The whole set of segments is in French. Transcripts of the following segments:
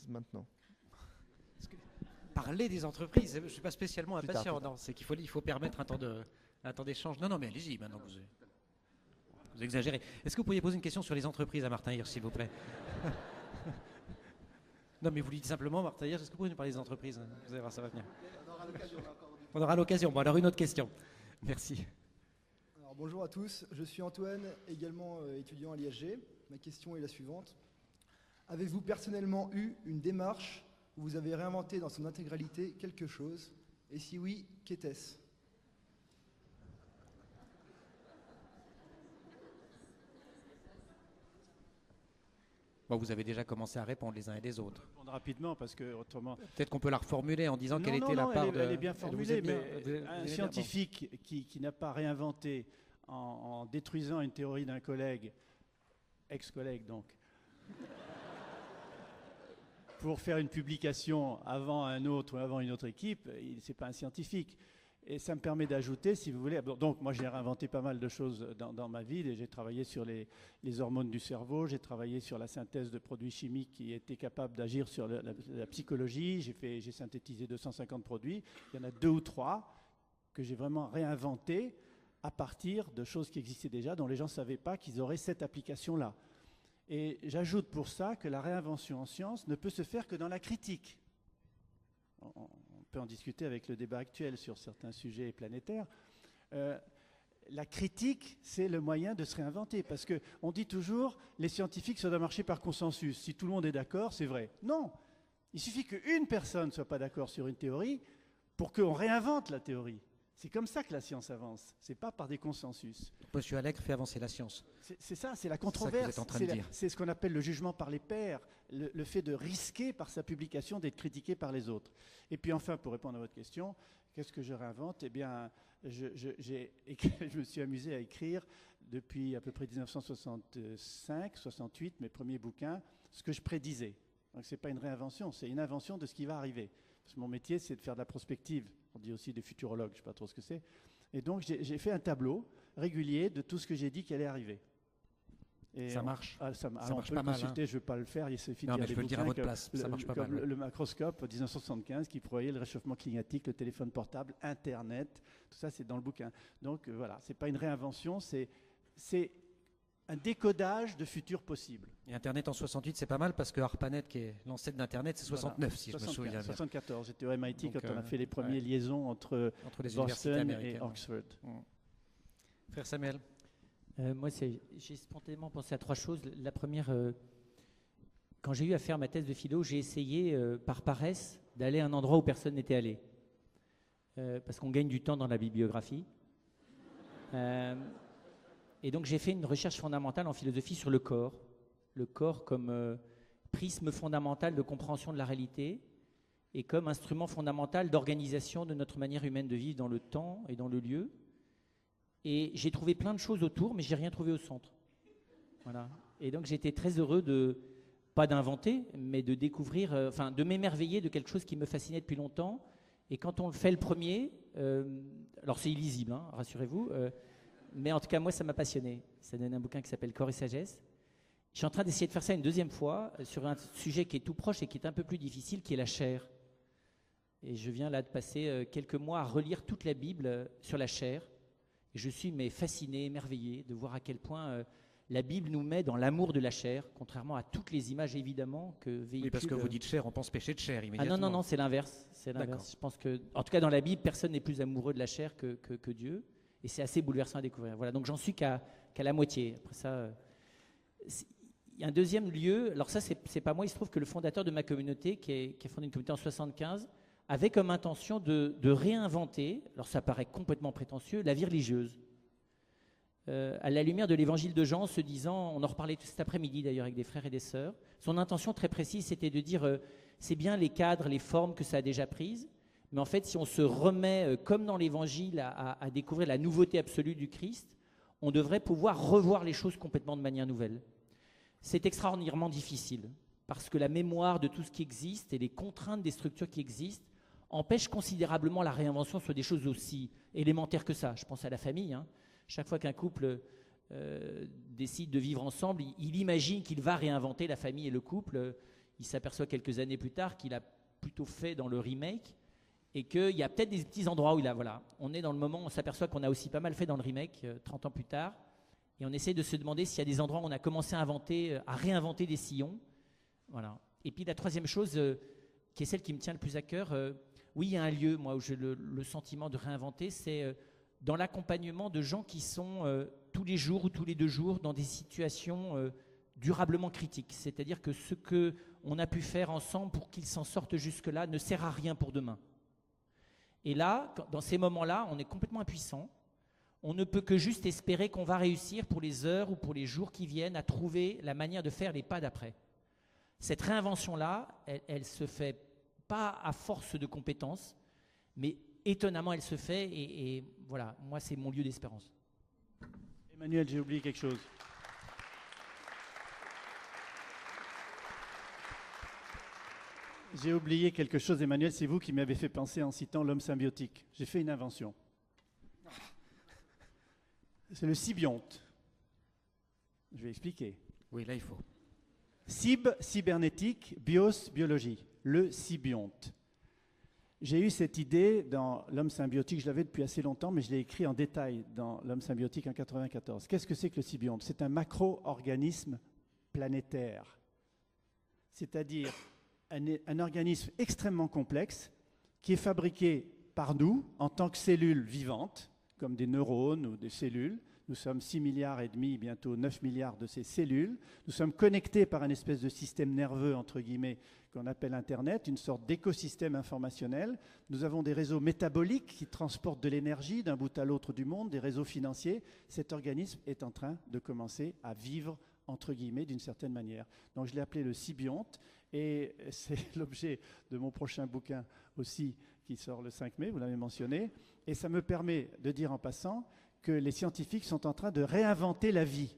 Maintenant. Parler des entreprises, je ne suis pas spécialement impatient. Non, c'est qu'il faut permettre un temps d'échange. Non, mais allez-y, maintenant vous exagérez. Est-ce que vous pourriez poser une question sur les entreprises à Martin Hirsch, s'il vous plaît? Non, mais vous lui dites simplement, Martin Hirsch, est-ce que vous pouvez nous parler des entreprises? Vous allez voir, ça va venir. On aura l'occasion. Bon, alors une autre question. Merci. Alors, bonjour à tous, je suis Antoine, également étudiant à l'IHG. Ma question est la suivante. Avez-vous personnellement eu une démarche où vous avez réinventé dans son intégralité quelque chose? Et si oui, qu'était-ce? Bon, vous avez déjà commencé à répondre les uns et les autres. Répondre rapidement parce que autrement. Peut-être qu'on peut la reformuler en disant quelle Non, était la part elle, de. elle est bien formulée, mais un bien, scientifique qui n'a pas réinventé en détruisant une théorie d'un collègue, ex-collègue donc, pour faire une publication avant un autre ou avant une autre équipe, c'est pas un scientifique. Et ça me permet d'ajouter, si vous voulez, donc moi j'ai réinventé pas mal de choses dans ma vie. J'ai travaillé sur les hormones du cerveau, j'ai travaillé sur la synthèse de produits chimiques qui étaient capables d'agir sur la psychologie, j'ai synthétisé 250 produits. Il y en a 2 ou 3 que j'ai vraiment réinventés à partir de choses qui existaient déjà, dont les gens ne savaient pas qu'ils auraient cette application-là. Et j'ajoute pour ça que la réinvention en science ne peut se faire que dans la critique. On peut en discuter avec le débat actuel sur certains sujets planétaires. La critique, c'est le moyen de se réinventer. Parce qu'on dit toujours, les scientifiques, ça doit marcher par consensus. Si tout le monde est d'accord, c'est vrai. Non, il suffit qu'une personne ne soit pas d'accord sur une théorie pour qu'on réinvente la théorie. C'est comme ça que la science avance. C'est pas par des consensus. Monsieur Allègre fait avancer la science. C'est ça, c'est la controverse. C'est ce qu'on appelle le jugement par les pairs, le fait de risquer par sa publication d'être critiqué par les autres. Et puis enfin, pour répondre à votre question, qu'est-ce que je réinvente? Eh bien, je me suis amusé à écrire depuis à peu près 1965-68, mes premiers bouquins, ce que je prédisais. Donc c'est pas une réinvention, c'est une invention de ce qui va arriver. Parce que mon métier, c'est de faire de la prospective. On dit aussi des futurologues, je ne sais pas trop ce que c'est. Et donc, j'ai fait un tableau régulier de tout ce que j'ai dit qui allait arriver. Et ça marche. Ça marche pas mal. Hein. Je ne veux pas le faire. Il suffit de non, dire mais je peux le dire à votre place. Ça marche pas mal. Le macroscope, 1975, qui prévoyait le réchauffement climatique, le téléphone portable, Internet. Tout ça, c'est dans le bouquin. Donc, voilà. Ce n'est pas une réinvention, c'est un décodage de futurs possibles. Et Internet en 68, c'est pas mal parce que ARPANET, qui est l'ancêtre d'Internet, c'est 69, si je me souviens bien. 74, j'étais au MIT donc, quand on a fait les premières liaisons entre les Boston et Oxford. Frère Samuel. Moi, j'ai spontanément pensé à 3 choses. La première, quand j'ai eu à faire ma thèse de philo, j'ai essayé, par paresse, d'aller à un endroit où personne n'était allé. Parce qu'on gagne du temps dans la bibliographie. Et donc j'ai fait une recherche fondamentale en philosophie sur le corps comme prisme fondamental de compréhension de la réalité et comme instrument fondamental d'organisation de notre manière humaine de vivre dans le temps et dans le lieu. Et j'ai trouvé plein de choses autour, mais j'ai rien trouvé au centre. Voilà. Et donc j'étais très heureux pas d'inventer, mais de découvrir, de m'émerveiller de quelque chose qui me fascinait depuis longtemps. Et quand on le fait le premier, alors c'est illisible, hein, rassurez-vous. Mais en tout cas, moi, ça m'a passionné. Ça donne un bouquin qui s'appelle Corps et Sagesse. Je suis en train d'essayer de faire ça une deuxième fois sur un sujet qui est tout proche et qui est un peu plus difficile, qui est la chair. Et je viens là de passer quelques mois à relire toute la Bible sur la chair. Et je suis fasciné, émerveillé de voir à quel point la Bible nous met dans l'amour de la chair, contrairement à toutes les images, évidemment, que véhicule... Oui, parce que vous dites chair, on pense péché de chair immédiatement. Ah non, c'est l'inverse. Je pense que, en tout cas, dans la Bible, personne n'est plus amoureux de la chair que Dieu. Et c'est assez bouleversant à découvrir. Voilà, donc j'en suis qu'à la moitié. Après ça, il y a un deuxième lieu. Alors ça, c'est pas moi. Il se trouve que le fondateur de ma communauté, qui a fondé une communauté en 75, avait comme intention de réinventer, alors ça paraît complètement prétentieux, la vie religieuse. À la lumière de l'évangile de Jean, se disant, on en reparlait tout cet après-midi d'ailleurs avec des frères et des sœurs, son intention très précise, c'était de dire, c'est bien les cadres, les formes que ça a déjà prises, mais en fait, si on se remet, comme dans l'Évangile, à découvrir la nouveauté absolue du Christ, on devrait pouvoir revoir les choses complètement de manière nouvelle. C'est extraordinairement difficile, parce que la mémoire de tout ce qui existe et les contraintes des structures qui existent empêchent considérablement la réinvention sur des choses aussi élémentaires que ça. Je pense à la famille. Hein. Chaque fois qu'un couple décide de vivre ensemble, il imagine qu'il va réinventer la famille et le couple. il s'aperçoit quelques années plus tard qu'il a plutôt fait dans le remake et qu'il y a peut-être des petits endroits où on est dans le moment, on s'aperçoit qu'on a aussi pas mal fait dans le remake 30 ans plus tard et on essaie de se demander s'il y a des endroits où on a commencé à réinventer des sillons. Voilà. Et puis la troisième chose, qui est celle qui me tient le plus à cœur, oui, il y a un lieu, moi, où j'ai le sentiment de réinventer, c'est dans l'accompagnement de gens qui sont tous les jours ou tous les 2 jours dans des situations durablement critiques. C'est-à-dire que ce qu'on a pu faire ensemble pour qu'ils s'en sortent jusque-là ne sert à rien pour demain. Et là, dans ces moments-là, on est complètement impuissant. On ne peut que juste espérer qu'on va réussir pour les heures ou pour les jours qui viennent à trouver la manière de faire les pas d'après. Cette réinvention-là, elle se fait pas à force de compétences, mais étonnamment, elle se fait. Et voilà, moi, c'est mon lieu d'espérance. Emmanuel, j'ai oublié quelque chose. J'ai oublié quelque chose, Emmanuel, c'est vous qui m'avez fait penser en citant l'homme symbiotique. J'ai fait une invention. C'est le sybionte. Je vais expliquer. Oui, là, il faut. Cybernétique, bios, biologie. Le sybionte. J'ai eu cette idée dans l'homme symbiotique, je l'avais depuis assez longtemps, mais je l'ai écrit en détail dans l'homme symbiotique en 1994. Qu'est-ce que c'est que le sybionte? C'est un macro-organisme planétaire. C'est-à-dire un organisme extrêmement complexe qui est fabriqué par nous en tant que cellules vivantes, comme des neurones ou des cellules. Nous sommes 6 milliards et demi, bientôt 9 milliards de ces cellules. Nous sommes connectés par un espèce de système nerveux, entre guillemets, qu'on appelle Internet, une sorte d'écosystème informationnel. Nous avons des réseaux métaboliques qui transportent de l'énergie d'un bout à l'autre du monde, des réseaux financiers. Cet organisme est en train de commencer à vivre, entre guillemets, d'une certaine manière. Donc je l'ai appelé le sybionte. Et c'est l'objet de mon prochain bouquin aussi, qui sort le 5 mai, vous l'avez mentionné. Et ça me permet de dire en passant que les scientifiques sont en train de réinventer la vie.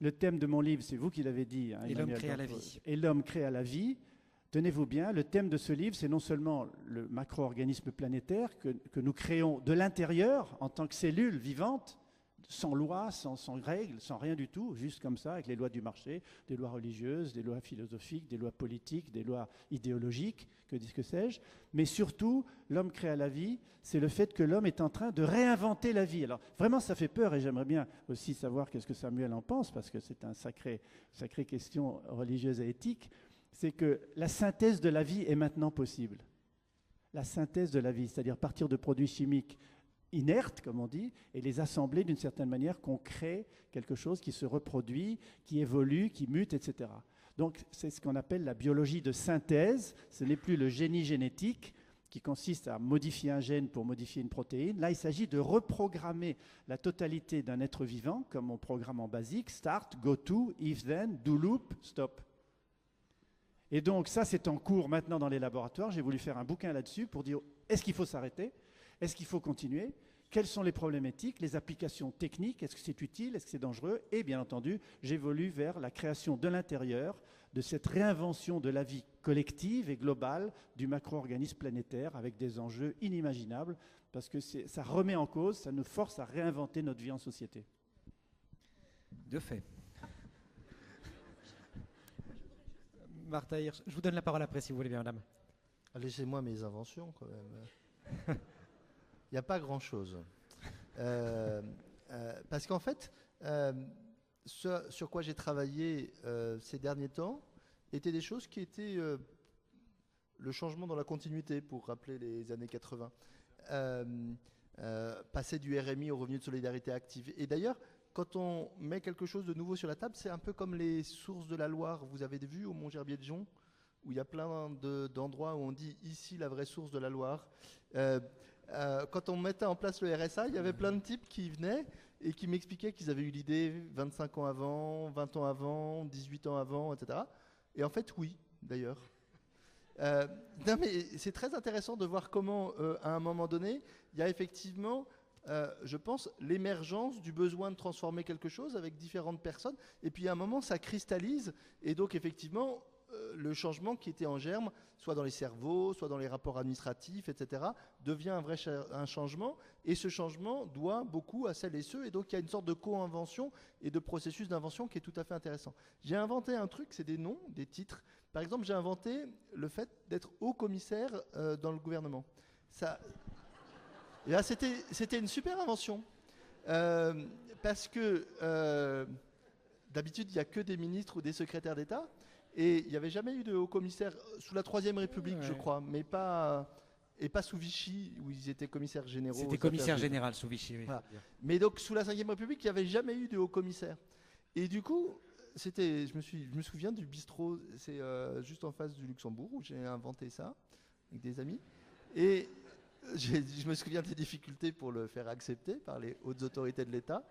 Le thème de mon livre, c'est vous qui l'avez dit. Hein, et l'homme créa la vie. Et l'homme créa la vie. Tenez-vous bien, le thème de ce livre, c'est non seulement le macro-organisme planétaire que nous créons de l'intérieur en tant que cellules vivantes, sans loi, sans règles, sans rien du tout, juste comme ça, avec les lois du marché, des lois religieuses, des lois philosophiques, des lois politiques, des lois idéologiques, que sais-je. Mais surtout, l'homme créa la vie, c'est le fait que l'homme est en train de réinventer la vie. Alors vraiment, ça fait peur et j'aimerais bien aussi savoir qu'est-ce que Samuel en pense, parce que c'est une sacrée question religieuse et éthique. C'est que la synthèse de la vie est maintenant possible. La synthèse de la vie, c'est-à-dire partir de produits chimiques inertes, comme on dit, et les assembler d'une certaine manière, qu'on crée quelque chose qui se reproduit, qui évolue, qui mute, etc. Donc c'est ce qu'on appelle la biologie de synthèse. Ce n'est plus le génie génétique qui consiste à modifier un gène pour modifier une protéine. Là, il s'agit de reprogrammer la totalité d'un être vivant, comme on programme en basique, start, go to, if then, do loop, stop. Et donc ça, c'est en cours maintenant dans les laboratoires. J'ai voulu faire un bouquin là-dessus pour dire, est-ce qu'il faut s'arrêter ? Est-ce qu'il faut continuer? Quelles sont les problématiques, les applications techniques? Est-ce que c'est utile? Est-ce que c'est dangereux? Et bien entendu, j'évolue vers la création de l'intérieur de cette réinvention de la vie collective et globale du macro-organisme planétaire avec des enjeux inimaginables parce que ça remet en cause, ça nous force à réinventer notre vie en société. De fait. Martha Hirsch, je vous donne la parole après si vous voulez bien, madame. Laissez-moi mes inventions quand même. Il n'y a pas grand-chose. Parce qu'en fait, ce sur quoi j'ai travaillé ces derniers temps étaient des choses qui étaient le changement dans la continuité, pour rappeler les années 80. Passer du RMI au revenu de solidarité active. Et d'ailleurs, quand on met quelque chose de nouveau sur la table, c'est un peu comme les sources de la Loire. Vous avez vu au Mont-Gerbier-de-Jon, où il y a plein d'endroits où on dit « ici la vraie source de la Loire ». Quand on mettait en place le RSA, il y avait plein de types qui venaient et qui m'expliquaient qu'ils avaient eu l'idée 25 ans avant, 20 ans avant, 18 ans avant, etc. Et en fait, oui, d'ailleurs. Non, mais c'est très intéressant de voir comment, à un moment donné, il y a effectivement, je pense, l'émergence du besoin de transformer quelque chose avec différentes personnes. Et puis, à un moment, ça cristallise. Et donc, effectivement, le changement qui était en germe, soit dans les cerveaux, soit dans les rapports administratifs, etc., devient un changement. Et ce changement doit beaucoup à celles et ceux. Et donc, il y a une sorte de co-invention et de processus d'invention qui est tout à fait intéressant. J'ai inventé un truc, c'est des noms, des titres, Par exemple, j'ai inventé le fait d'être haut commissaire dans le gouvernement. Et là, c'était une super invention. Parce que d'habitude, il n'y a que des ministres ou des secrétaires d'État. Et il n'y avait jamais eu de haut commissaire sous la Troisième République, je crois, mais pas sous Vichy, où ils étaient commissaires généraux. C'était commissaire général sous Vichy, oui. Voilà. Mais donc, sous la Cinquième République, il n'y avait jamais eu de haut commissaire. Et du coup, je me souviens du bistrot, c'est juste en face du Luxembourg, où j'ai inventé ça avec des amis. Et je me souviens des difficultés pour le faire accepter par les hautes autorités de l'État.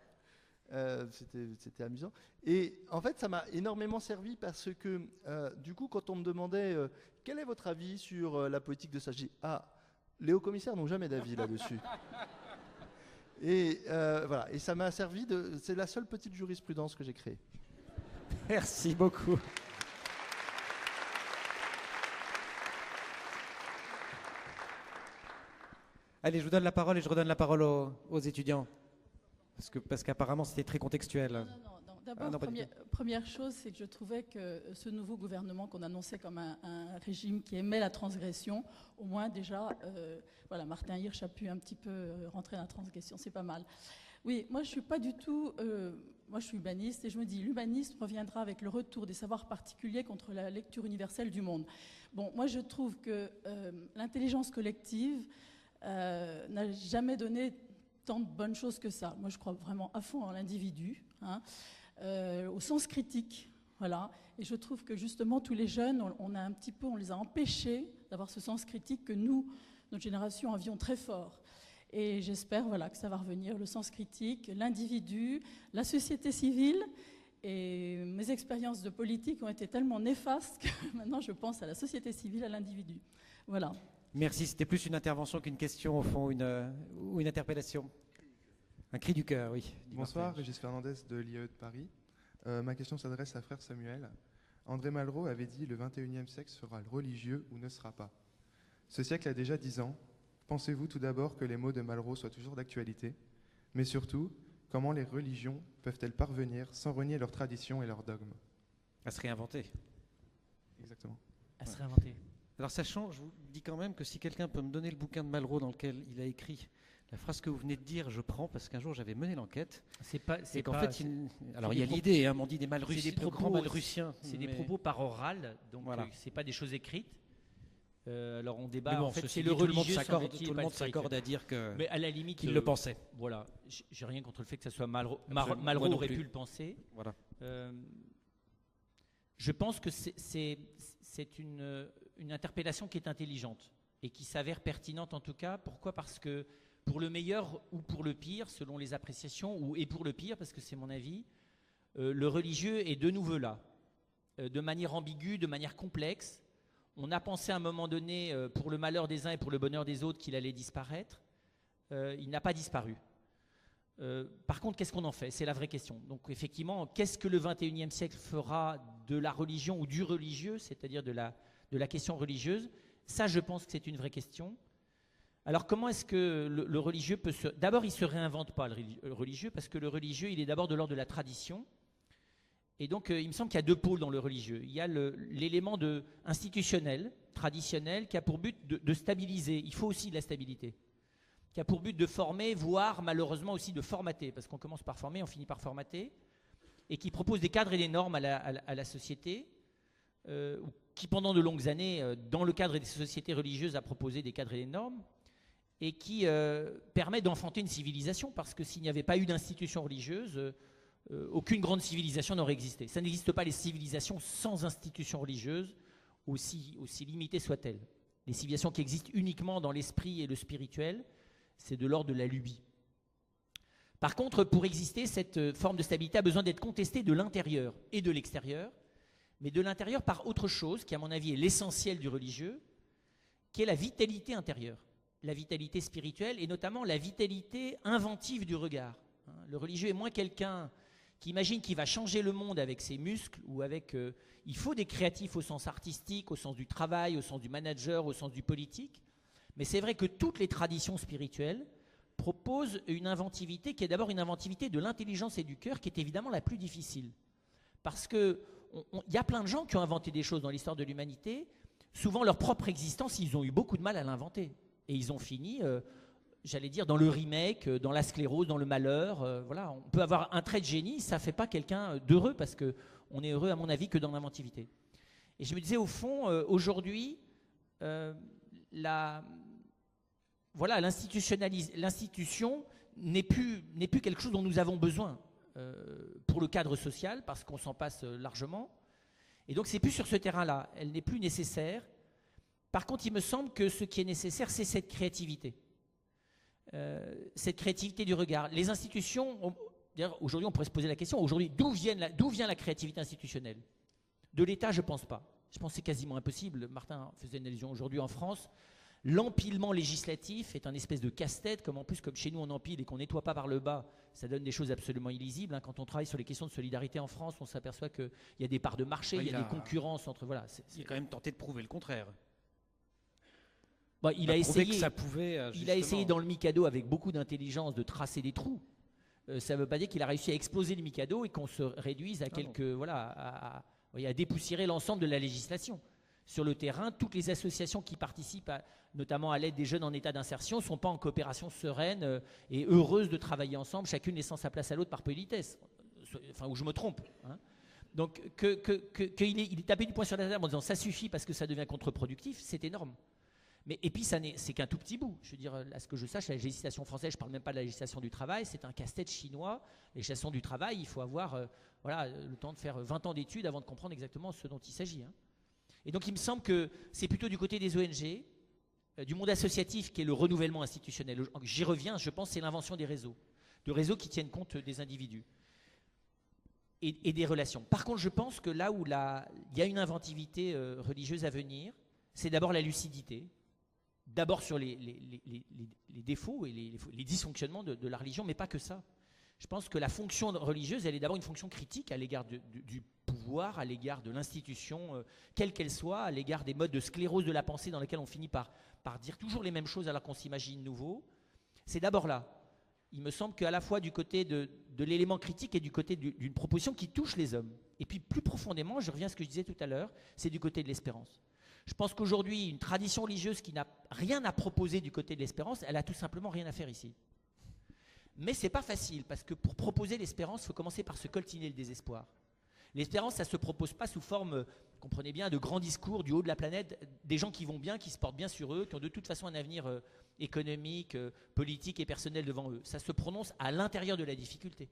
C'était amusant. Et en fait, ça m'a énormément servi parce que, du coup, quand on me demandait quel est votre avis sur la politique de ça, j'ai dit, les hauts commissaires n'ont jamais d'avis là-dessus. Et voilà. Et ça m'a servi c'est la seule petite jurisprudence que j'ai créée. Merci beaucoup. Allez, je vous donne la parole et je redonne la parole aux étudiants. Parce qu'apparemment, c'était très contextuel. Non. D'abord, première chose, c'est que je trouvais que ce nouveau gouvernement qu'on annonçait comme un régime qui aimait la transgression, au moins déjà, Martin Hirsch a pu un petit peu rentrer dans la transgression, c'est pas mal. Oui, moi je suis pas du tout... moi je suis humaniste et je me dis, l'humanisme reviendra avec le retour des savoirs particuliers contre la lecture universelle du monde. Bon, moi je trouve que l'intelligence collective n'a jamais donné tant de bonnes choses que ça. Moi, je crois vraiment à fond en l'individu, au sens critique, voilà. Et je trouve que justement, tous les jeunes, on les a empêchés d'avoir ce sens critique que nous, notre génération, avions très fort. Et j'espère, que ça va revenir, le sens critique, l'individu, la société civile. Et mes expériences de politique ont été tellement néfastes que maintenant, je pense à la société civile, à l'individu. Voilà. Merci, c'était plus une intervention qu'une question au fond, ou une interpellation. Un cri du cœur, oui. Bonsoir, Régis Fernandez de l'IAE de Paris. Ma question s'adresse à frère Samuel. André Malraux avait dit « Le 21e siècle sera religieux ou ne sera pas ». Ce siècle a déjà 10 ans. Pensez-vous tout d'abord que les mots de Malraux soient toujours d'actualité? Mais surtout, comment les religions peuvent-elles parvenir sans renier leurs traditions et leurs dogmes? À se réinventer. Exactement. À se réinventer. Alors sachant, je vous dis quand même que si quelqu'un peut me donner le bouquin de Malraux dans lequel il a écrit la phrase que vous venez de dire, je prends, parce qu'un jour j'avais mené l'enquête. Alors il y a l'idée, on dit des Malrussiens, de grands Malrussiens. C'est des propos par oral, donc voilà. C'est pas des choses écrites. Alors on débat. Bon, en fait, c'est le religieux. Tout le monde s'accorde à dire que. Mais à la limite, qu'il le pensait. Voilà. J'ai rien contre le fait que ça soit Malraux. Malraux aurait pu le penser. Voilà. Je pense que c'est une interpellation qui est intelligente et qui s'avère pertinente en tout cas. Pourquoi? Parce que pour le meilleur ou pour le pire, selon les appréciations, et pour le pire, parce que c'est mon avis, le religieux est de nouveau là, de manière ambiguë, de manière complexe. On a pensé à un moment donné, pour le malheur des uns et pour le bonheur des autres, qu'il allait disparaître. Il n'a pas disparu. Par contre, qu'est-ce qu'on en fait? C'est la vraie question. Donc effectivement, qu'est-ce que le 21e siècle fera de la religion ou du religieux, c'est-à-dire de la question religieuse? Ça, je pense que c'est une vraie question. Alors comment est-ce que le religieux peut se... D'abord, il ne se réinvente pas, le religieux, parce que le religieux, il est d'abord de l'ordre de la tradition. Et donc, il me semble qu'il y a deux pôles dans le religieux. Il y a l'élément institutionnel, traditionnel, qui a pour but de stabiliser. Il faut aussi de la stabilité. Qui a pour but de former, voire malheureusement aussi de formater, parce qu'on commence par former, on finit par formater, et qui propose des cadres et des normes à la société, qui pendant de longues années, dans le cadre des sociétés religieuses, a proposé des cadres et des normes, et qui permet d'enfanter une civilisation, parce que s'il n'y avait pas eu d'institution religieuse, aucune grande civilisation n'aurait existé. Ça n'existe pas les civilisations sans institution religieuse, aussi limitées soient-elles. Les civilisations qui existent uniquement dans l'esprit et le spirituel, c'est de l'ordre de la lubie. Par contre, pour exister, cette forme de stabilité a besoin d'être contestée de l'intérieur et de l'extérieur, mais de l'intérieur par autre chose, qui à mon avis est l'essentiel du religieux, qui est la vitalité intérieure, la vitalité spirituelle et notamment la vitalité inventive du regard. Le religieux est moins quelqu'un qui imagine qu'il va changer le monde avec ses muscles ou avec... il faut des créatifs au sens artistique, au sens du travail, au sens du manager, au sens du politique. Mais c'est vrai que toutes les traditions spirituelles proposent une inventivité qui est d'abord une inventivité de l'intelligence et du cœur, qui est évidemment la plus difficile. Parce que y a plein de gens qui ont inventé des choses dans l'histoire de l'humanité. Souvent, leur propre existence, ils ont eu beaucoup de mal à l'inventer. Et ils ont fini, j'allais dire, dans le remake, dans la sclérose, dans le malheur. Voilà, on peut avoir un trait de génie, ça ne fait pas quelqu'un d'heureux, parce qu'on est heureux, à mon avis, que dans l'inventivité. Et je me disais, au fond, aujourd'hui, l'institution n'est plus quelque chose dont nous avons besoin pour le cadre social, parce qu'on s'en passe largement. Et donc, c'est plus sur ce terrain-là. Elle n'est plus nécessaire. Par contre, il me semble que ce qui est nécessaire, c'est cette créativité. Cette créativité du regard. Les institutions, aujourd'hui, on pourrait se poser la question, aujourd'hui, d'où vient la créativité institutionnelle? De l'État, je ne pense pas. Je pense que c'est quasiment impossible. Martin faisait une allusion aujourd'hui en France. L'empilement législatif est un espèce de casse-tête, comme chez nous on empile et qu'on nettoie pas par le bas, ça donne des choses absolument illisibles. Quand on travaille sur les questions de solidarité en France, on s'aperçoit qu'il y a des parts de marché, il y a des concurrences entre... Voilà, il a quand même tenté de prouver le contraire. Il a essayé, que ça pouvait, il a essayé dans le Mikado avec beaucoup d'intelligence de tracer des trous. Ça ne veut pas dire qu'il a réussi à exploser le Mikado et qu'on se réduise à à dépoussiérer l'ensemble de la législation. Sur le terrain, toutes les associations qui participent, notamment à l'aide des jeunes en état d'insertion, ne sont pas en coopération sereine et heureuse de travailler ensemble, chacune laissant sa place à l'autre par politesse. Enfin, où je me trompe. Donc, qu'il ait tapé du poing sur la table en disant ça suffit parce que ça devient contre-productif, c'est énorme. Et puis, c'est qu'un tout petit bout. Je veux dire, à ce que je sache, la législation française, je ne parle même pas de la législation du travail, c'est un casse-tête chinois. La législation du travail, il faut avoir le temps de faire 20 ans d'études avant de comprendre exactement ce dont il s'agit. Et donc, il me semble que c'est plutôt du côté des ONG, du monde associatif qui est le renouvellement institutionnel. J'y reviens, je pense, c'est l'invention des réseaux. De réseaux qui tiennent compte des individus et des relations. Par contre, je pense que là où il y a une inventivité religieuse à venir, c'est d'abord la lucidité. D'abord sur les défauts et les dysfonctionnements de la religion, mais pas que ça. Je pense que la fonction religieuse, elle est d'abord une fonction critique à l'égard du pouvoir, à l'égard de l'institution, quelle qu'elle soit, à l'égard des modes de sclérose de la pensée dans lesquels on finit par dire toujours les mêmes choses alors qu'on s'imagine nouveau. C'est d'abord là. Il me semble qu'à la fois du côté de l'élément critique et du côté d'une proposition qui touche les hommes. Et puis plus profondément, je reviens à ce que je disais tout à l'heure, c'est du côté de l'espérance. Je pense qu'aujourd'hui, une tradition religieuse qui n'a rien à proposer du côté de l'espérance, elle a tout simplement rien à faire ici. Mais ce n'est pas facile, parce que pour proposer l'espérance, il faut commencer par se coltiner le désespoir. L'espérance, ça ne se propose pas sous forme, comprenez bien, de grands discours du haut de la planète, des gens qui vont bien, qui se portent bien sur eux, qui ont de toute façon un avenir économique, politique et personnel devant eux. Ça se prononce à l'intérieur de la difficulté.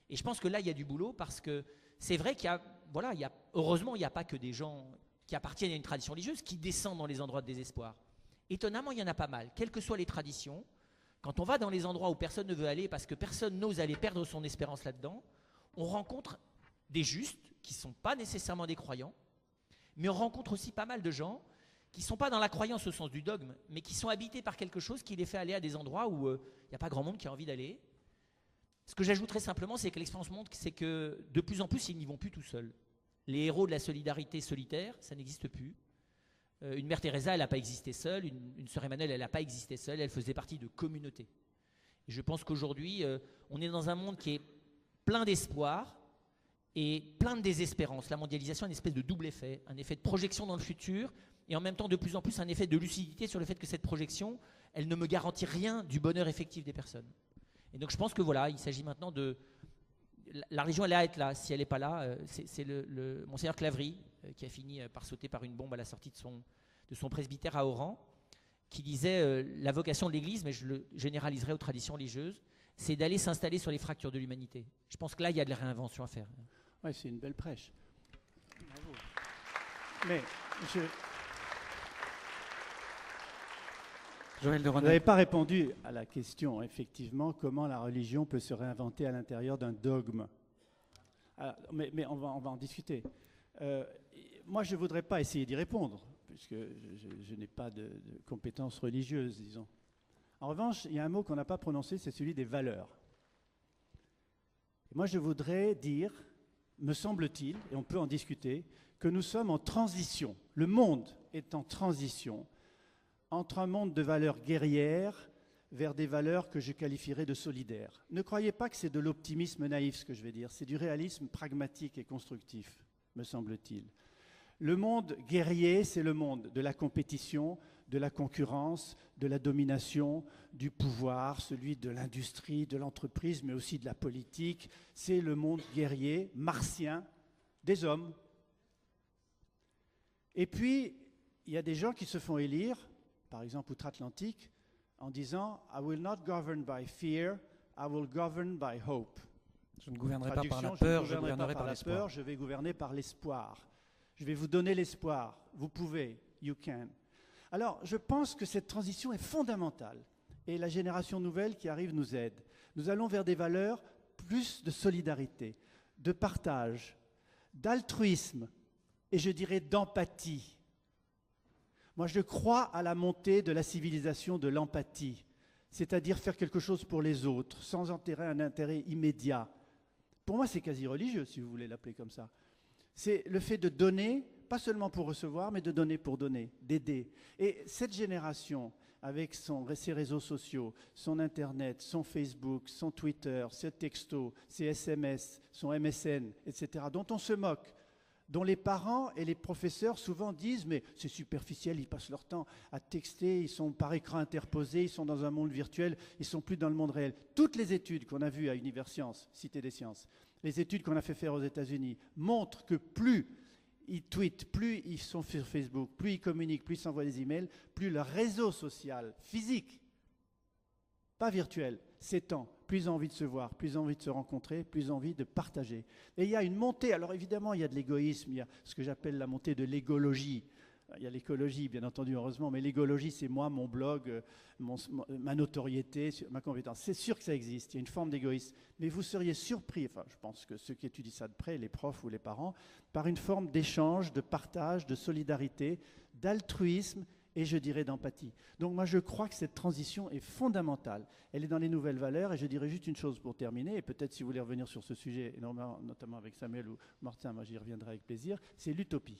Et je pense que là, il y a du boulot, parce que c'est vrai heureusement, il n'y a pas que des gens qui appartiennent à une tradition religieuse qui descendent dans les endroits de désespoir. Étonnamment, il y en a pas mal, quelles que soient les traditions. Quand on va dans les endroits où personne ne veut aller parce que personne n'ose aller perdre son espérance là-dedans, on rencontre des justes qui ne sont pas nécessairement des croyants, mais on rencontre aussi pas mal de gens qui ne sont pas dans la croyance au sens du dogme, mais qui sont habités par quelque chose qui les fait aller à des endroits où il n'y a pas grand monde qui a envie d'aller. Ce que j'ajouterais simplement, c'est que l'expérience montre c'est que de plus en plus, ils n'y vont plus tout seuls. Les héros de la solidarité solitaire, ça n'existe plus. Une mère Teresa, elle n'a pas existé seule. Une sœur Emmanuelle, elle n'a pas existé seule. Elle faisait partie de communautés. Et je pense qu'aujourd'hui, on est dans un monde qui est plein d'espoir et plein de désespérance. La mondialisation a une espèce de double effet. Un effet de projection dans le futur et en même temps, de plus en plus, un effet de lucidité sur le fait que cette projection, elle ne me garantit rien du bonheur effectif des personnes. Et donc, je pense que voilà, il s'agit maintenant de... La religion, elle est à être là. Si elle n'est pas là, c'est le Monseigneur Claverie qui a fini par sauter par une bombe à la sortie de son presbytère à Oran, qui disait la vocation de l'Église, mais je le généraliserai aux traditions religieuses, c'est d'aller s'installer sur les fractures de l'humanité. Je pense que là, il y a de la réinvention à faire. Oui, c'est une belle prêche. Bravo. Mais Joël de vous n'avez pas répondu à la question, effectivement, comment la religion peut se réinventer à l'intérieur d'un dogme. Alors, mais on va en discuter. Moi, je ne voudrais pas essayer d'y répondre, puisque je n'ai pas de compétences religieuses, disons. En revanche, il y a un mot qu'on n'a pas prononcé, c'est celui des valeurs. Et moi, je voudrais dire, me semble-t-il, et on peut en discuter, que nous sommes en transition. Le monde est en transition entre un monde de valeurs guerrières vers des valeurs que je qualifierais de solidaires. Ne croyez pas que c'est de l'optimisme naïf ce que je vais dire, c'est du réalisme pragmatique et constructif. me semble-t-il. Le monde guerrier, c'est le monde de la compétition, de la concurrence, de la domination, du pouvoir, celui de l'industrie, de l'entreprise, mais aussi de la politique. C'est le monde guerrier, martien, des hommes. Et puis, il y a des gens qui se font élire, par exemple outre-Atlantique, en disant « I will not govern by fear, I will govern by hope ». Je ne gouvernerai pas par la peur, je gouvernerai par l'espoir. Je vais gouverner par l'espoir. Je vais vous donner l'espoir. Vous pouvez, you can. Alors, je pense que cette transition est fondamentale. Et la génération nouvelle qui arrive nous aide. Nous allons vers des valeurs plus de solidarité, de partage, d'altruisme et je dirais d'empathie. Moi, je crois à la montée de la civilisation de l'empathie, c'est-à-dire faire quelque chose pour les autres, sans enterrer un intérêt immédiat. Pour moi, c'est quasi religieux, si vous voulez l'appeler comme ça. C'est le fait de donner, pas seulement pour recevoir, mais de donner pour donner, d'aider. Et cette génération, avec ses réseaux sociaux, son Internet, son Facebook, son Twitter, ses textos, ses SMS, son MSN, etc., dont on se moque, dont les parents et les professeurs souvent disent « mais c'est superficiel, ils passent leur temps à texter, ils sont par écran interposé, ils sont dans un monde virtuel, ils ne sont plus dans le monde réel ». Toutes les études qu'on a vues à Universcience, Cité des Sciences, les études qu'on a fait faire aux États-Unis montrent que plus ils tweetent, plus ils sont sur Facebook, plus ils communiquent, plus ils s'envoient des emails, plus leur réseau social, physique, pas virtuel, s'étend. Plus ils ont envie de se voir, plus ils ont envie de se rencontrer, plus ils ont envie de partager. Et il y a une montée, alors évidemment il y a de l'égoïsme, il y a ce que j'appelle la montée de l'égologie. Il y a l'écologie, bien entendu, heureusement, mais l'égologie, c'est moi, mon blog, ma notoriété, ma compétence. C'est sûr que ça existe, il y a une forme d'égoïsme. Mais vous seriez surpris, enfin, je pense que ceux qui étudient ça de près, les profs ou les parents, par une forme d'échange, de partage, de solidarité, d'altruisme et, je dirais, d'empathie. Donc moi, je crois que cette transition est fondamentale. Elle est dans les nouvelles valeurs, et je dirais juste une chose pour terminer, et peut-être si vous voulez revenir sur ce sujet, notamment avec Samuel ou Martin, moi j'y reviendrai avec plaisir, c'est l'utopie.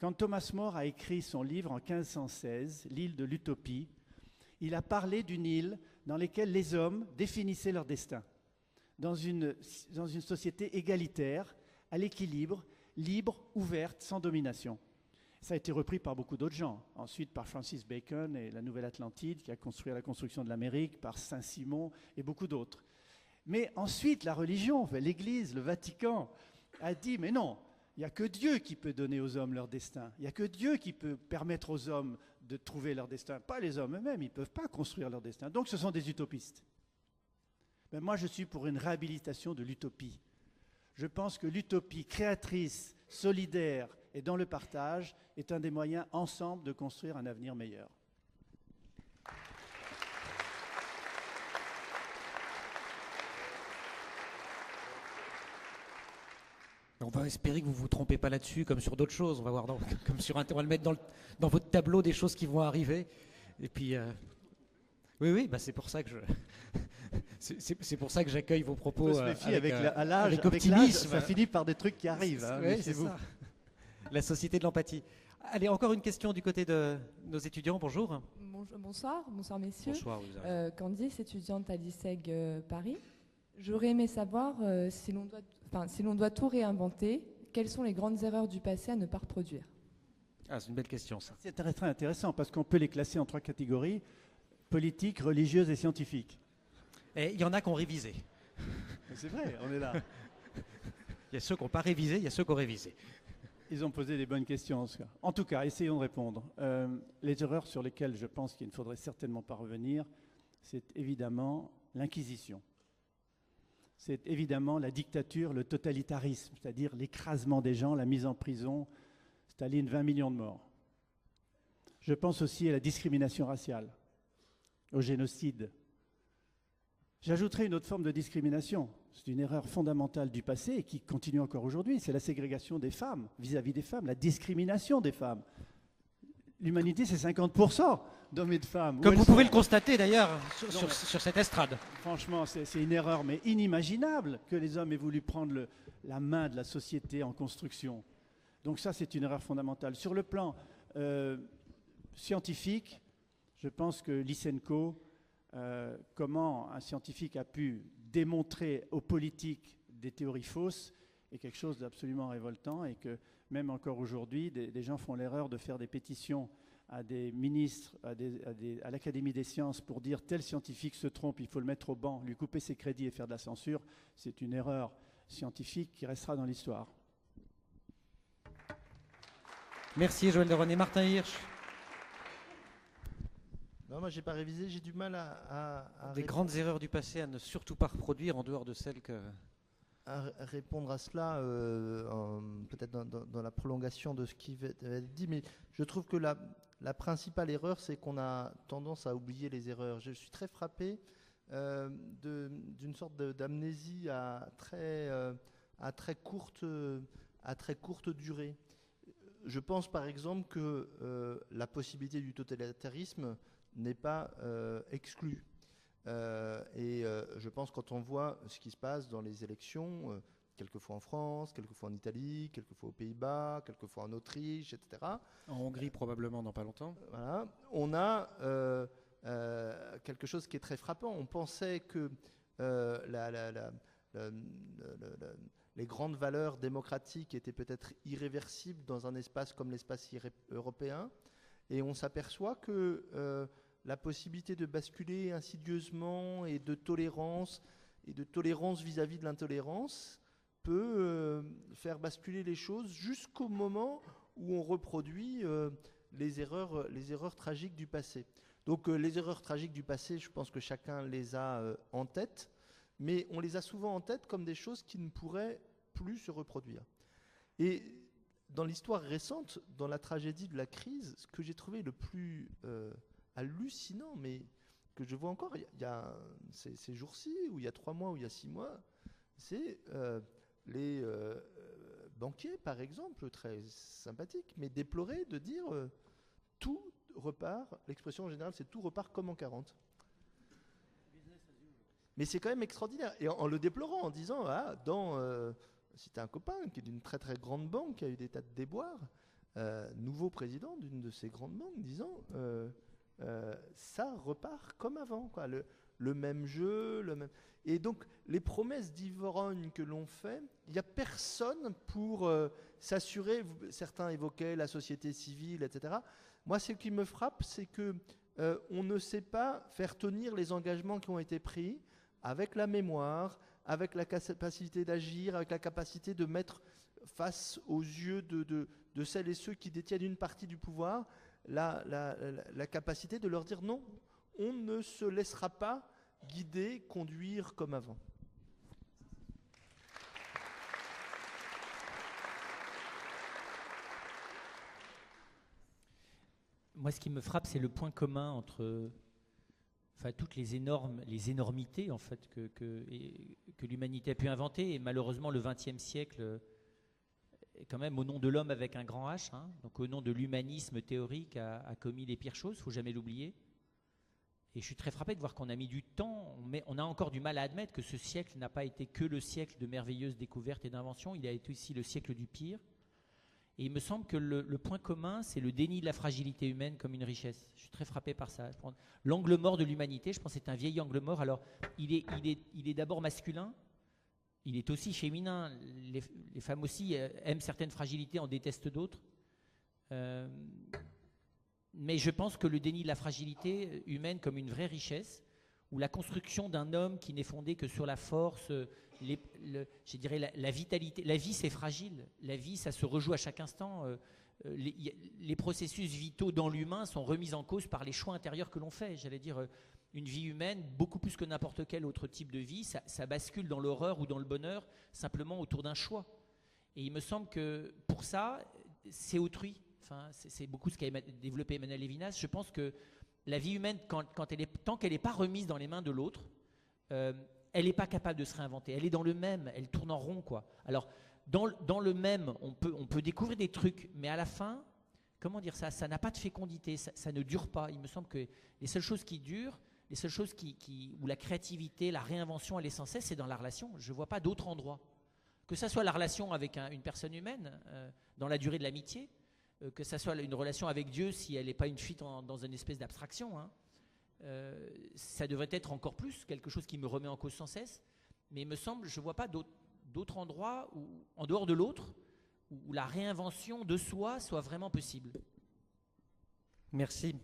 Quand Thomas More a écrit son livre en 1516, L'île de l'utopie, il a parlé d'une île dans laquelle les hommes définissaient leur destin, dans une société égalitaire, à l'équilibre, libre, ouverte, sans domination. Ça a été repris par beaucoup d'autres gens, ensuite par Francis Bacon et la Nouvelle Atlantide, qui a construit la construction de l'Amérique, par Saint-Simon et beaucoup d'autres. Mais ensuite, la religion, l'Église, le Vatican, a dit, mais non, il n'y a que Dieu qui peut donner aux hommes leur destin. Il n'y a que Dieu qui peut permettre aux hommes de trouver leur destin. Pas les hommes eux-mêmes, ils ne peuvent pas construire leur destin. Donc ce sont des utopistes. Mais moi, je suis pour une réhabilitation de l'utopie. Je pense que l'utopie créatrice, solidaire et dans le partage est un des moyens ensemble de construire un avenir meilleur. On va espérer que vous ne vous trompez pas là-dessus, comme sur d'autres choses. On va voir, comme sur on va le mettre dans votre tableau des choses qui vont arriver. Et puis, oui, bah c'est pour ça que c'est pour ça que j'accueille vos propos. On peut se méfier avec optimisme. Ça finit par des trucs qui arrivent. Oui, c'est ça. La société de l'empathie. Allez, encore une question du côté de nos étudiants. Bonjour. Bonsoir messieurs. Bonsoir, vous avez... Candice, étudiante à l'ISEG Paris. J'aurais aimé savoir si l'on doit tout réinventer, quelles sont les grandes erreurs du passé à ne pas reproduire? Ah, c'est une belle question, ça. C'est très intéressant parce qu'on peut les classer en 3 catégories, politiques, religieuses et scientifiques. Et il y en a qui ont révisé. C'est vrai, on est là. Il y a ceux qui n'ont pas révisé, il y a ceux qui ont révisé. Ils ont posé des bonnes questions, Oscar. En tout cas, essayons de répondre. Les erreurs sur lesquelles je pense qu'il ne faudrait certainement pas revenir, c'est évidemment l'Inquisition. C'est évidemment la dictature, le totalitarisme, c'est-à-dire l'écrasement des gens, la mise en prison. Staline, 20 millions de morts. Je pense aussi à la discrimination raciale, au génocide. J'ajouterai une autre forme de discrimination. C'est une erreur fondamentale du passé et qui continue encore aujourd'hui. C'est la ségrégation des femmes vis-à-vis des femmes, la discrimination des femmes. L'humanité, c'est 50% d'hommes et de femmes. Comme vous pouvez le constater d'ailleurs sur cette estrade. Franchement, c'est une erreur, mais inimaginable que les hommes aient voulu prendre la main de la société en construction. Donc ça, c'est une erreur fondamentale. Sur le plan scientifique, je pense que Lysenko, comment un scientifique a pu démontrer aux politiques des théories fausses, est quelque chose d'absolument révoltant et que même encore aujourd'hui, des gens font l'erreur de faire des pétitions à des ministres, à l'Académie des sciences pour dire tel scientifique se trompe, il faut le mettre au banc, lui couper ses crédits et faire de la censure. C'est une erreur scientifique qui restera dans l'histoire. Merci Joël de René. Martin Hirsch. Non, moi j'ai pas révisé, j'ai du mal à des grandes erreurs du passé à ne surtout pas reproduire en dehors de celles que... À répondre à cela, peut-être dans la prolongation de ce qui va être dit, mais je trouve que la principale erreur, c'est qu'on a tendance à oublier les erreurs. Je suis très frappé d'une sorte d'amnésie à très courte durée. Je pense par exemple que la possibilité du totalitarisme n'est pas exclue. Je pense quand on voit ce qui se passe dans les élections, quelquefois en France, quelquefois en Italie, quelquefois aux Pays-Bas, quelquefois en Autriche, etc. En Hongrie probablement dans pas longtemps. Voilà, on a quelque chose qui est très frappant. On pensait que les grandes valeurs démocratiques étaient peut-être irréversibles dans un espace comme l'espace européen, et on s'aperçoit que la possibilité de basculer insidieusement et de tolérance vis-à-vis de l'intolérance peut faire basculer les choses jusqu'au moment où on reproduit les erreurs tragiques du passé. Donc les erreurs tragiques du passé, je pense que chacun les a en tête, mais on les a souvent en tête comme des choses qui ne pourraient plus se reproduire. Et dans l'histoire récente, dans la tragédie de la crise, ce que j'ai trouvé le plus hallucinant, mais que je vois encore, il y a ces jours-ci, ou il y a 3 mois, ou il y a 6 mois, c'est les banquiers, par exemple, très sympathiques, mais déplorés de dire tout repart, l'expression générale c'est tout repart comme en 40. Mais c'est quand même extraordinaire, et en le déplorant, en disant, c'était un copain qui est d'une très très grande banque, qui a eu des tas de déboires, nouveau président d'une de ces grandes banques, disant... ça repart comme avant, quoi. Le même jeu, et donc les promesses d'ivrogne que l'on fait, il n'y a personne pour s'assurer. Certains évoquaient la société civile, etc. Moi, ce qui me frappe, c'est que on ne sait pas faire tenir les engagements qui ont été pris avec la mémoire, avec la capacité d'agir, avec la capacité de mettre face aux yeux de celles et ceux qui détiennent une partie du pouvoir la capacité de leur dire non, on ne se laissera pas guider, conduire comme avant. Moi, ce qui me frappe, c'est le point commun entre toutes les énormités en fait, que l'humanité a pu inventer. Et malheureusement, le XXe siècle, quand même, au nom de l'homme avec un grand H, donc au nom de l'humanisme théorique, a commis les pires choses, il ne faut jamais l'oublier. Et je suis très frappé de voir qu'on a mis du temps, on a encore du mal à admettre que ce siècle n'a pas été que le siècle de merveilleuses découvertes et d'inventions, il a été aussi le siècle du pire. Et il me semble que le point commun, c'est le déni de la fragilité humaine comme une richesse. Je suis très frappé par ça. L'angle mort de l'humanité, je pense que c'est un vieil angle mort. Alors, il est d'abord masculin, il est aussi féminin. Les femmes aussi aiment certaines fragilités, en détestent d'autres. Mais je pense que le déni de la fragilité humaine comme une vraie richesse, ou la construction d'un homme qui n'est fondé que sur la force, je dirais la vitalité. La vie, c'est fragile. La vie, ça se rejoue à chaque instant. Les processus vitaux dans l'humain sont remis en cause par les choix intérieurs que l'on fait. J'allais dire, une vie humaine, beaucoup plus que n'importe quel autre type de vie, ça bascule dans l'horreur ou dans le bonheur simplement autour d'un choix. Et il me semble que pour ça, c'est autrui. Enfin, c'est beaucoup ce qu'a développé Emmanuel Levinas. Je pense que la vie humaine, tant qu'elle n'est pas remise dans les mains de l'autre, elle n'est pas capable de se réinventer. Elle est dans le même, elle tourne en rond, quoi. Alors, dans le même, on peut découvrir des trucs, mais à la fin, comment dire ça n'a pas de fécondité, ça ne dure pas. Il me semble que les seules choses qui durent, les seules choses où la créativité, la réinvention, elle est sans cesse, c'est dans la relation. Je ne vois pas d'autre endroit. Que ça soit la relation avec une personne humaine, dans la durée de l'amitié, que ça soit une relation avec Dieu, si elle n'est pas une fuite dans une espèce d'abstraction, ça devrait être encore plus quelque chose qui me remet en cause sans cesse. Mais il me semble, je ne vois pas d'autres endroits où, en dehors de l'autre, où la réinvention de soi soit vraiment possible. Merci.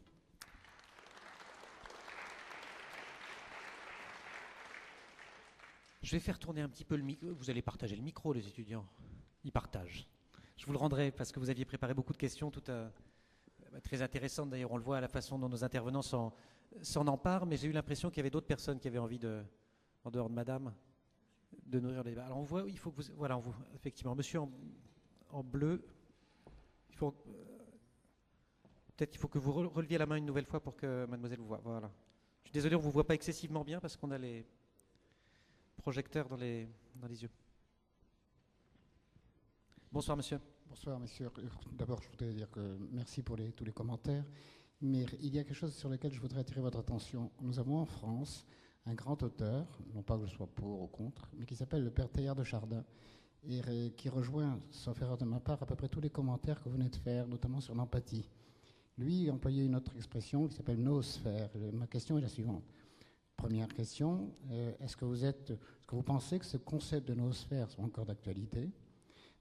Je vais faire tourner un petit peu le micro. Vous allez partager le micro, les étudiants. Ils partagent. Je vous le rendrai parce que vous aviez préparé beaucoup de questions, toutes très intéressantes. D'ailleurs, on le voit à la façon dont nos intervenants s'en emparent. Mais j'ai eu l'impression qu'il y avait d'autres personnes qui avaient envie en dehors de Madame, de nourrir le débat. Alors on voit, il faut que vous, voilà, on voit effectivement, Monsieur en bleu. Peut-être qu'il faut que vous releviez la main une nouvelle fois pour que Mademoiselle vous voie. Voilà. Je suis désolé, on ne vous voit pas excessivement bien parce qu'on a les projecteurs dans les yeux. Bonsoir, monsieur. Bonsoir, monsieur. D'abord, je voudrais dire que merci pour tous les commentaires. Mais il y a quelque chose sur lequel je voudrais attirer votre attention. Nous avons en France un grand auteur, non pas que je sois pour ou contre, mais qui s'appelle le père Teilhard de Chardin, et qui rejoint, sauf erreur de ma part, à peu près tous les commentaires que vous venez de faire, notamment sur l'empathie. Lui employait une autre expression qui s'appelle noosphère. Ma question est la suivante. Première question, est-ce que vous pensez que ce concept de noosphère soit encore d'actualité?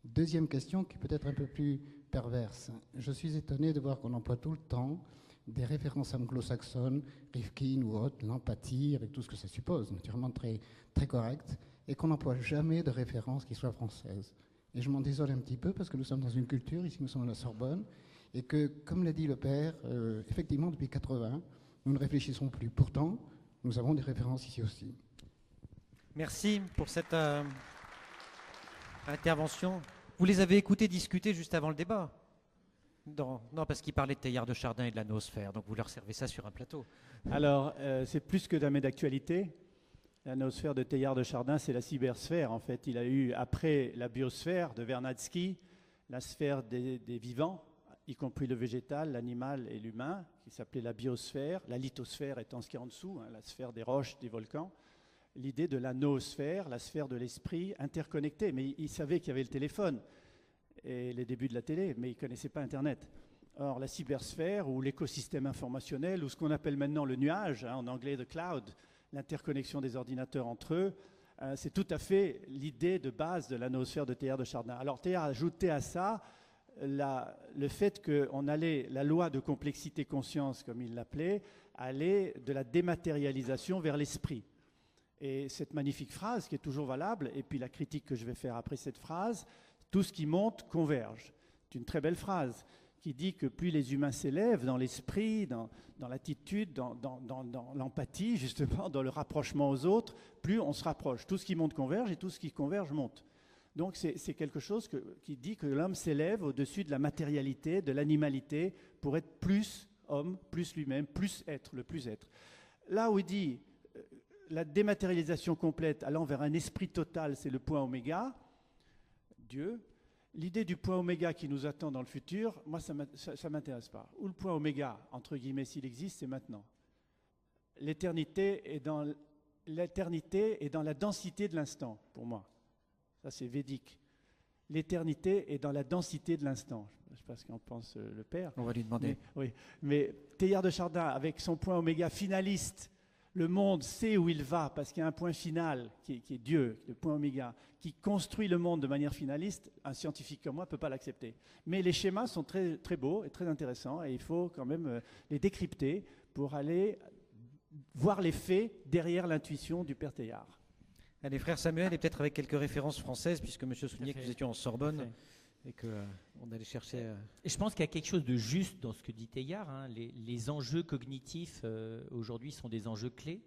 Deuxième question, qui peut être un peu plus perverse. Je suis étonné de voir qu'on emploie tout le temps des références anglo-saxonnes, Rifkin ou autres, l'empathie, avec tout ce que ça suppose, naturellement très, très correct, et qu'on n'emploie jamais de références qui soient françaises. Et je m'en désole un petit peu parce que nous sommes dans une culture, ici nous sommes à la Sorbonne, et que, comme l'a dit le père, effectivement, depuis 80, nous ne réfléchissons plus. Pourtant, nous avons des références ici aussi. Merci pour cette intervention. Vous les avez écoutés discuter juste avant le débat? Non, parce qu'ils parlaient de Teilhard de Chardin et de la noosphère, donc vous leur servez ça sur un plateau. Alors, c'est plus que jamais d'actualité. La noosphère de Teilhard de Chardin, c'est la cybersphère. En fait, il a eu, après la biosphère de Vernadsky, la sphère des vivants, y compris le végétal, l'animal et l'humain, qui s'appelait la biosphère, la lithosphère étant ce qui est en dessous, la sphère des roches, des volcans. L'idée de la noosphère, la sphère de l'esprit interconnecté. Mais il savait qu'il y avait le téléphone et les débuts de la télé, mais il ne connaissait pas Internet. Or, la cybersphère, ou l'écosystème informationnel, ou ce qu'on appelle maintenant le nuage, en anglais the cloud, l'interconnexion des ordinateurs entre eux, c'est tout à fait l'idée de base de la noosphère de Teilhard de Chardin. Alors, Teilhard a ajouté à ça le fait qu'on allait, la loi de complexité-conscience, comme il l'appelait, allait de la dématérialisation vers l'esprit. Et cette magnifique phrase, qui est toujours valable, et puis la critique que je vais faire après cette phrase, tout ce qui monte converge. C'est une très belle phrase qui dit que plus les humains s'élèvent dans l'esprit, dans l'attitude, dans l'empathie, justement, dans le rapprochement aux autres, plus on se rapproche. Tout ce qui monte converge et tout ce qui converge monte. Donc c'est quelque chose qui dit que l'homme s'élève au-dessus de la matérialité, de l'animalité, pour être plus homme, plus lui-même, plus être, le plus être. Là où il dit la dématérialisation complète allant vers un esprit total, c'est le point oméga, Dieu. L'idée du point oméga qui nous attend dans le futur, moi, ça ne m'intéresse pas. Ou le point oméga, entre guillemets, s'il existe, c'est maintenant. L'éternité est dans la densité de l'instant, pour moi. Ça, c'est védique. L'éternité est dans la densité de l'instant. Je ne sais pas ce qu'en pense le père. On va lui demander. Mais Teilhard de Chardin, avec son point oméga finaliste, le monde sait où il va parce qu'il y a un point final qui est Dieu, le point oméga, qui construit le monde de manière finaliste. Un scientifique comme moi ne peut pas l'accepter. Mais les schémas sont très, très beaux et très intéressants et il faut quand même les décrypter pour aller voir les faits derrière l'intuition du père Teilhard. Allez, frère Samuel, et peut-être avec quelques références françaises, puisque monsieur soulignait que nous étions en Sorbonne et qu'on allait chercher... Et je pense qu'il y a quelque chose de juste dans ce que dit Teilhard. Les enjeux cognitifs aujourd'hui sont des enjeux clés.